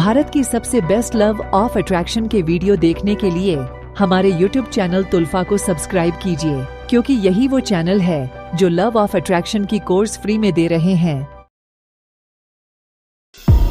भारत की सबसे best love of attraction के वीडियो देखने के लिए हमारे YouTube चैनल तुल्फा को सब्सक्राइब कीजिए, क्योंकि यही वो चैनल है जो लव ऑफ अट्रैक्शन की कोर्स फ्री में दे रहे हैं।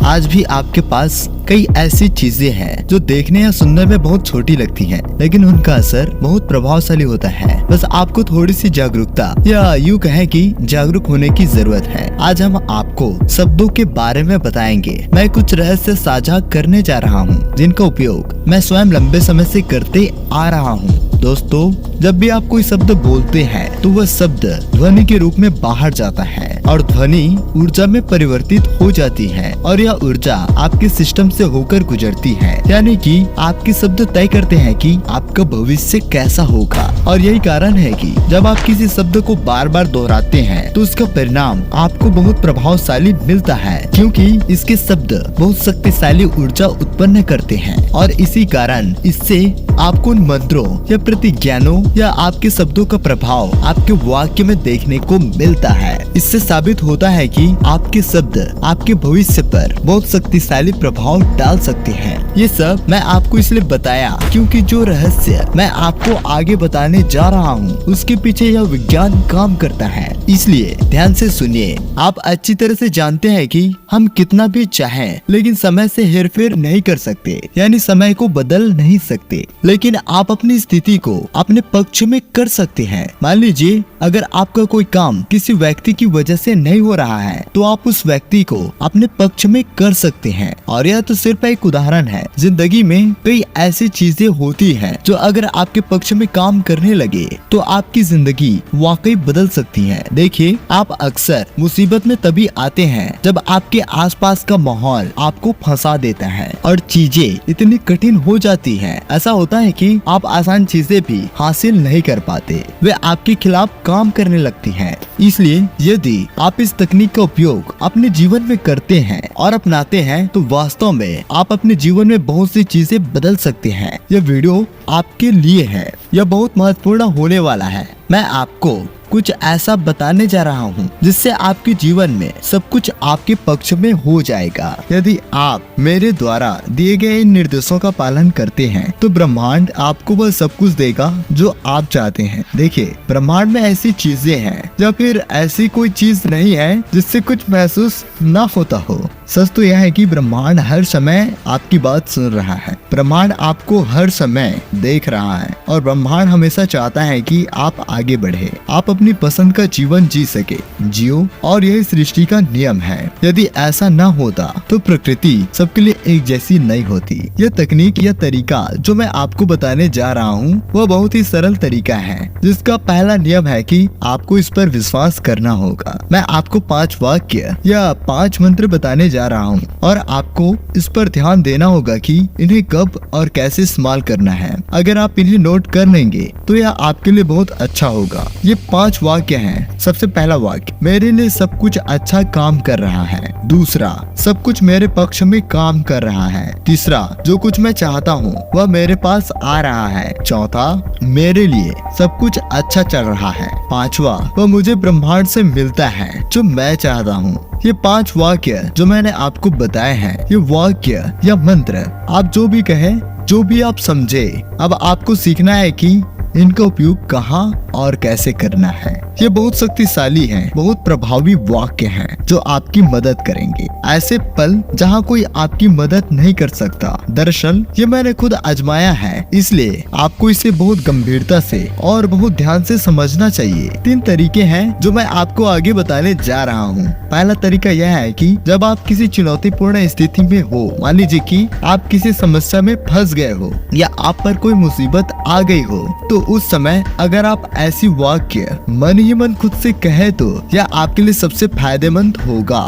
आज भी आपके पास कई ऐसी चीजें हैं जो देखने या सुनने में बहुत छोटी लगती हैं, लेकिन उनका असर बहुत प्रभावशाली होता है। बस आपको थोड़ी सी जागरूकता या यूँ कहें कि जागरूक होने की जरूरत है। आज हम आपको शब्दों के बारे में बताएंगे। मैं कुछ रहस्य साझा करने जा रहा हूँ, जिनका उपयोग मैं स्वयं लंबे समय से करते आ रहा हूँ। दोस्तों, जब भी आप कोई शब्द बोलते हैं तो वह शब्द ध्वनि के रूप में बाहर जाता है और ध्वनि ऊर्जा में परिवर्तित हो जाती है और यह ऊर्जा आपके सिस्टम से होकर गुजरती है। यानी कि आपके शब्द तय करते हैं कि आपका भविष्य कैसा होगा। और यही कारण है कि जब आप किसी शब्द को बार बार दोहराते हैं तो उसका परिणाम आपको बहुत प्रभावशाली मिलता है, क्योंकि इसके शब्द बहुत शक्तिशाली ऊर्जा उत्पन्न करते हैं और इसी कारण इससे आपको उन मंत्रों या प्रतिज्ञानों या आपके शब्दों का प्रभाव आपके वाक्य में देखने को मिलता है। इससे साबित होता है कि आपके शब्द आपके भविष्य पर बहुत शक्तिशाली प्रभाव डाल सकते हैं। ये सब मैं आपको इसलिए बताया क्योंकि जो रहस्य मैं आपको आगे बताने जा रहा हूँ उसके पीछे यह विज्ञान काम करता है। इसलिए ध्यान से सुनिए। आप अच्छी तरह से जानते हैं कि हम कितना भी चाहें लेकिन समय से हेरफेर नहीं कर सकते, यानी समय को बदल नहीं सकते, लेकिन आप अपनी स्थिति को अपने पक्ष में कर सकते हैं। मान लीजिए अगर आपका कोई काम किसी व्यक्ति की वजह से नहीं हो रहा है तो आप उस व्यक्ति को अपने पक्ष में कर सकते हैं। और यह तो सिर्फ एक उदाहरण है। जिंदगी में कई ऐसी चीजें होती हैं जो अगर आपके पक्ष में काम करने लगे तो आपकी जिंदगी वाकई बदल सकती है। देखिए, आप अक्सर मुसीबत में तभी आते हैं जब आपके आसपास का माहौल आपको फंसा देता है और चीजें इतनी कठिन हो जाती हैं। ऐसा होता है कि आप आसान चीजें भी हासिल नहीं कर पाते, वे आपके खिलाफ काम करने लगती हैं। इसलिए यदि आप इस तकनीक का उपयोग अपने जीवन में करते हैं और अपनाते हैं तो वास्तव में आप अपने जीवन में बहुत सी चीजें बदल सकते हैं। यह वीडियो आपके लिए है, यह बहुत महत्वपूर्ण होने वाला है। मैं आपको कुछ ऐसा बताने जा रहा हूँ जिससे आपके जीवन में सब कुछ आपके पक्ष में हो जाएगा। यदि आप मेरे द्वारा दिए गए इन निर्देशों का पालन करते हैं तो ब्रह्मांड आपको वह सब कुछ देगा जो आप चाहते हैं। देखिए, ब्रह्मांड में ऐसी चीजें हैं या फिर ऐसी कोई चीज नहीं है जिससे कुछ महसूस न होता हो। सच तो यह है कि ब्रह्मांड हर समय आपकी बात सुन रहा है। ब्रह्मांड आपको हर समय देख रहा है और ब्रह्मांड हमेशा चाहता है कि आप आगे बढ़े, आप अपनी पसंद का जीवन जी सके, जियो। और यही सृष्टि का नियम है। यदि ऐसा न होता तो प्रकृति सबके लिए एक जैसी नहीं होती। यह तकनीक या तरीका जो मैं आपको बताने जा रहा हूँ वह बहुत ही सरल तरीका है, जिसका पहला नियम है कि आपको इस पर विश्वास करना होगा। मैं आपको 5 वाक्य या 5 मंत्र बताने जा रहा हूँ और आपको इस पर ध्यान देना होगा कि इन्हें कब और कैसे इस्तेमाल करना है। अगर आप इन्हें नोट कर लेंगे तो यह आपके लिए बहुत अच्छा होगा। ये 5 वाक्य हैं। सबसे पहला वाक्य, मेरे लिए सब कुछ अच्छा काम कर रहा है। दूसरा, सब कुछ मेरे पक्ष में काम कर रहा है। तीसरा, जो कुछ मैं चाहता हूँ वह मेरे पास आ रहा है। चौथा, मेरे लिए सब कुछ अच्छा चल रहा है। पांचवा, वह मुझे ब्रह्मांड से मिलता है जो मैं चाहता हूँ। ये 5 वाक्य जो मैंने आपको बताए हैं, ये वाक्य या मंत्र आप जो भी कहें, जो भी आप समझे, अब आपको सीखना है कि इनका उपयोग कहाँ और कैसे करना है। ये बहुत शक्तिशाली हैं, बहुत प्रभावी वाक्य हैं जो आपकी मदद करेंगे ऐसे पल जहाँ कोई आपकी मदद नहीं कर सकता। दरअसल ये मैंने खुद आजमाया है, इसलिए आपको इसे बहुत गंभीरता से और बहुत ध्यान से समझना चाहिए। 3 तरीके हैं जो मैं आपको आगे बताने जा रहा हूँ। पहला तरीका यह है कि जब आप किसी चुनौतीपूर्ण स्थिति में हो, मान लीजिए कि आप किसी समस्या में फंस गए हो या आप पर कोई मुसीबत आ गई हो, तो उस समय अगर आप ऐसी वाक्य मन ही मन खुद से कहे तो यह आपके लिए सबसे फायदेमंद होगा।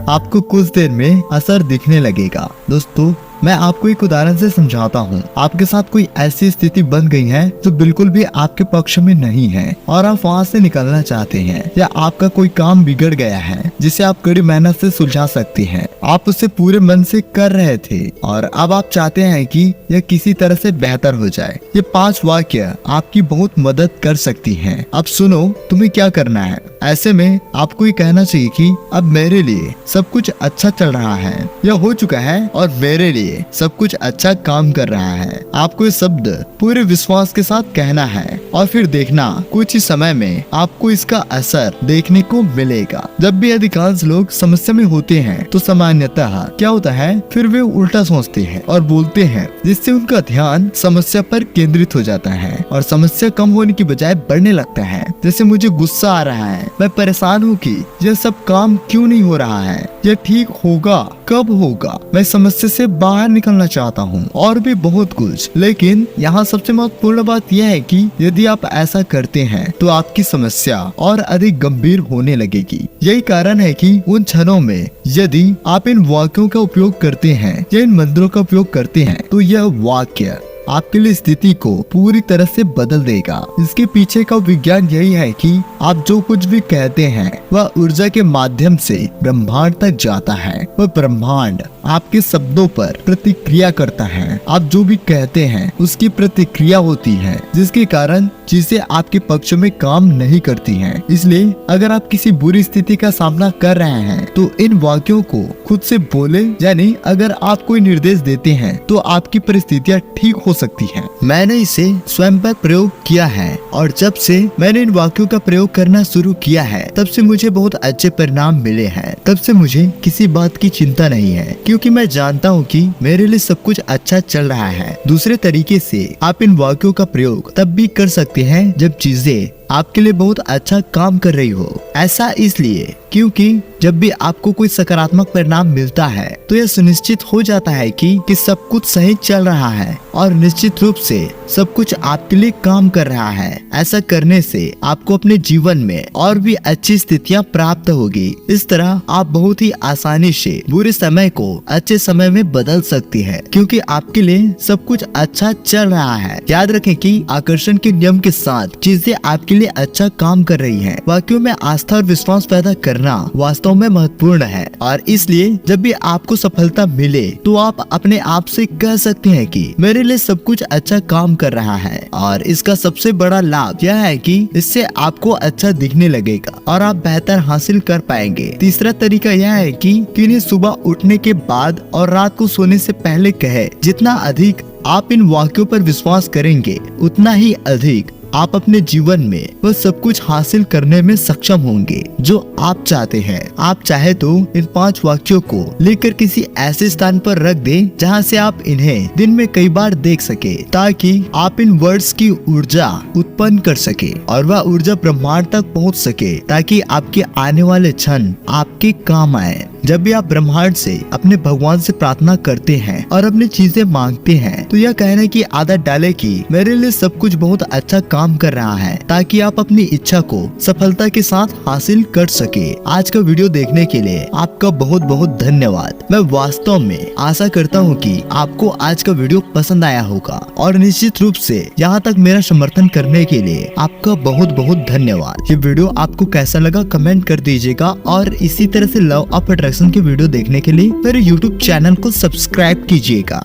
आपको कुछ देर में असर दिखने लगेगा। दोस्तों, मैं आपको एक उदाहरण से समझाता हूँ। आपके साथ कोई ऐसी स्थिति बन गई है जो बिल्कुल भी आपके पक्ष में नहीं है और आप वहाँ से निकलना चाहते हैं, या आपका कोई काम बिगड़ गया है जिसे आप कड़ी मेहनत से सुलझा सकती हैं। आप उसे पूरे मन से कर रहे थे और अब आप चाहते हैं कि यह किसी तरह से बेहतर हो जाए। ये 5 वाक्य आपकी बहुत मदद कर सकती हैं। अब सुनो, तुम्हें क्या करना है। ऐसे में आपको ये कहना चाहिए कि अब मेरे लिए सब कुछ अच्छा चल रहा है, यह हो चुका है और मेरे लिए सब कुछ अच्छा काम कर रहा है। आपको ये शब्द पूरे विश्वास के साथ कहना है और फिर देखना कुछ ही समय में आपको इसका असर देखने को मिलेगा। जब भी अधिकांश लोग समस्या में होते हैं तो सामान्यतः क्या होता है, फिर वे उल्टा सोचते हैं और बोलते हैं, जिससे उनका ध्यान समस्या पर केंद्रित हो जाता है और समस्या कम होने की बजाय बढ़ने लगता है। जैसे मुझे गुस्सा आ रहा है, मैं परेशान हूँ कि यह सब काम क्यों नहीं हो रहा है, यह ठीक होगा कब होगा, मैं समस्या से बाहर निकलना चाहता हूँ और भी बहुत कुछ। लेकिन यहाँ सबसे महत्वपूर्ण बात यह है कि यदि आप ऐसा करते हैं तो आपकी समस्या और अधिक गंभीर होने लगेगी। यही कारण है कि उन क्षणों में यदि आप इन वाक्यों का उपयोग करते हैं या इन मंत्रों का उपयोग करते हैं तो यह वाक्य आपके लिए स्थिति को पूरी तरह से बदल देगा। इसके पीछे का विज्ञान यही है कि आप जो कुछ भी कहते हैं वह ऊर्जा के माध्यम से ब्रह्मांड तक जाता है। वह ब्रह्मांड आपके शब्दों पर प्रतिक्रिया करता है। आप जो भी कहते हैं उसकी प्रतिक्रिया होती है, जिसके कारण चीजें आपके पक्ष में काम नहीं करती हैं। इसलिए अगर आप किसी बुरी स्थिति का सामना कर रहे हैं तो इन वाक्यों को खुद से बोले, यानी अगर आप कोई निर्देश देते हैं तो आपकी परिस्थितियाँ ठीक हो सकती हैं। मैंने इसे स्वयं पर प्रयोग किया है और जब से मैंने इन वाक्यों का प्रयोग करना शुरू किया है तब से मुझे बहुत अच्छे परिणाम मिले हैं। तब से मुझे किसी बात की चिंता नहीं है, क्योंकि मैं जानता हूँ कि मेरे लिए सब कुछ अच्छा चल रहा है। दूसरे तरीके से आप इन वाक्यों का प्रयोग तब भी कर सकते हैं जब चीजें आपके लिए बहुत अच्छा काम कर रही हो। ऐसा इसलिए क्योंकि जब भी आपको कोई सकारात्मक परिणाम मिलता है तो यह सुनिश्चित हो जाता है कि सब कुछ सही चल रहा है और निश्चित रूप से सब कुछ आपके लिए काम कर रहा है। ऐसा करने से आपको अपने जीवन में और भी अच्छी स्थितियां प्राप्त होगी। इस तरह आप बहुत ही आसानी से बुरे समय को अच्छे समय में बदल सकती है, क्योंकि आपके लिए सब कुछ अच्छा चल रहा है। याद रखें कि आकर्षण के नियम के साथ चीजें आपके लिए अच्छा काम कर रही हैं। वाक्यों में आस्था और विश्वास पैदा करना वास्तव में महत्वपूर्ण है और इसलिए जब भी आपको सफलता मिले तो आप अपने आप से कह सकते हैं कि मेरे लिए सब कुछ अच्छा काम कर रहा है। और इसका सबसे बड़ा लाभ यह है कि इससे आपको अच्छा दिखने लगेगा और आप बेहतर हासिल कर पाएंगे। तीसरा तरीका यह है कि इन्हें सुबह उठने के बाद और रात को सोने से पहले कहे। जितना अधिक आप इन वाक्यों पर विश्वास करेंगे उतना ही अधिक आप अपने जीवन में वह सब कुछ हासिल करने में सक्षम होंगे जो आप चाहते हैं। आप चाहे तो इन 5 वाक्यों को लेकर किसी ऐसे स्थान पर रख दें जहां से आप इन्हें दिन में कई बार देख सके, ताकि आप इन वर्ड्स की ऊर्जा उत्पन्न कर सके और वह ऊर्जा ब्रह्मांड तक पहुंच सके, ताकि आपके आने वाले क्षण आपके काम आए। जब भी आप ब्रह्मांड से अपने भगवान से प्रार्थना करते हैं और अपनी चीजें मांगते हैं तो यह कहने की आदत डालें कि मेरे लिए सब कुछ बहुत अच्छा काम कर रहा है, ताकि आप अपनी इच्छा को सफलता के साथ हासिल कर सके। आज का वीडियो देखने के लिए आपका बहुत बहुत धन्यवाद। मैं वास्तव में आशा करता हूँ कि आपको आज का वीडियो पसंद आया होगा और निश्चित रूप से यहाँ तक मेरा समर्थन करने के लिए आपका बहुत बहुत धन्यवाद। ये वीडियो आपको कैसा लगा कमेंट कर दीजिएगा और इसी तरह से लव ऑफ अट्रैक्शन के वीडियो देखने के लिए मेरे YouTube चैनल को सब्सक्राइब कीजिएगा।